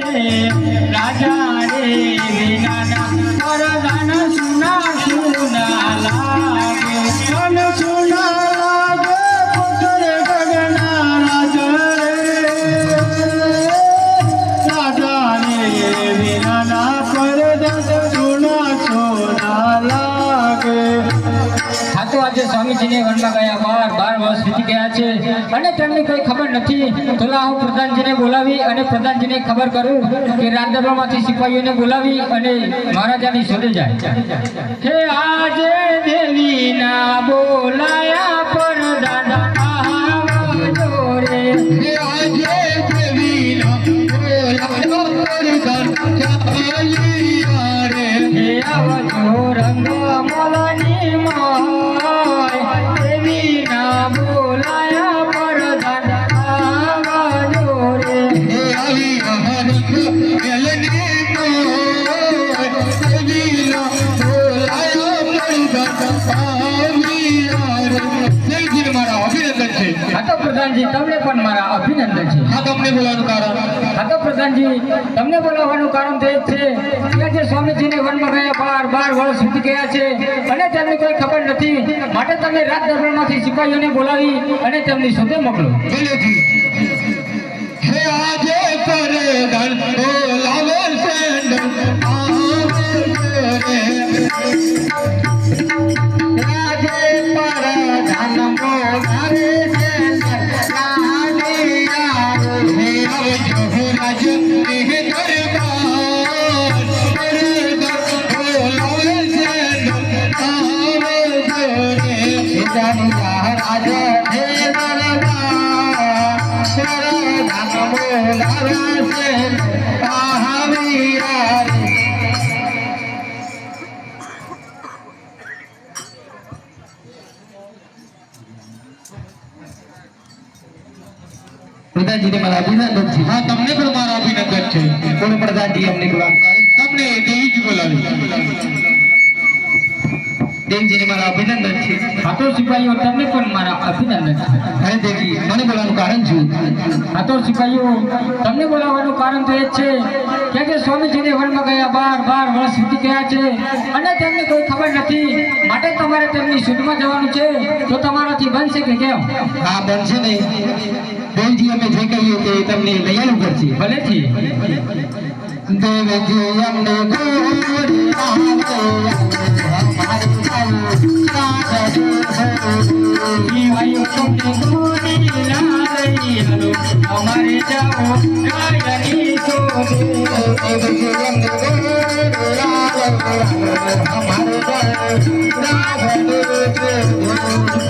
राजा रे विना वरदान सुना सुना लागे मन सुना लागे पुत्र गगना राजा रे विना वरदान सुना सुना लागे। हाँ तो आज स्वामीजी ने वन में गया 12 वर्ष बीती गया है અને તેમને કોઈ ખબર નથી તો લાવ પ્રધાનજીને બોલાવી અને પ્રધાનજીને ખબર કરું કે રાજદરબારમાંથી સિપાહીઓને બોલાવી અને મહારાજાની શોધે જાય કે આજે દેવીના બોલાયા પ્રધાન આવજો રે આજે દેવીના બોલાયા પ્રધાન રે આવજો રંગ મલની માય દેવીના બોલાયા પ્રધાન આવજો રે આવી હરખ મેલની માય દેવીના બોલાયા પ્રધાન આવી મારા અભિનંદન છે। હા તો પ્રધાનજી તમને પણ મારા અભિનંદન છે। હા તમને બોલાવવાનું કારણ હા તો પ્રધાનજી તમને બોલાવવાનું કારણ તો એ છે કે જે સ્વામીજીને વનમાં ગયા 12 વર્ષ વીતી ગયા છે અને તેમને કોઈ ખબર નથી માટે તમે રાજ દરબારમાંથી સિપાહીઓને બોલાવી અને તેમની શોધે મોકલો। હે આજે પરદાન બોલાવે સેંડ આવે રે આજે પરદાન બોલાવે સેંડ આવે હે આવજો રાજ ને દરબાર બોલાવે સેંડ આવે રે જાનિયા રાજા હે દરબાર प्रधानजी ने मारा अभिनंदन છે। हाँ તમને પણ મારા અભિનંદન છે। કોણ પ્રધાનજી અમને બોલાવ્યા તમને દેવીજી બોલાવી દેવજી ને મારા અભિનંદન છે। હા તો સિપાહીઓ તમને પણ મારા અભિનંદન છે। અરે દેવજી મને બોલાવવાનું કારણ શું? હા તો સિપાહીઓ તમને બોલાવવાનું કારણ તો એ છે કે સ્વામીજીને વનમાં ગયા 12 વર્ષ વીતી ગયા છે અને તેમને કોઈ ખબર નથી માટે તમારે તેમની શોધમાં જવાનું છે તો તમારાથી બનશે કે કેમ? હા બનશે ને દેવજી અમે જે કહીએ તે તમને લઈ આવવું પડશે। ભલેથી દેવજી અમને ગોરી આવે भाइयों तुमने गोरी लाई हलो हमारे जाओ रायनी को हमारे जाओ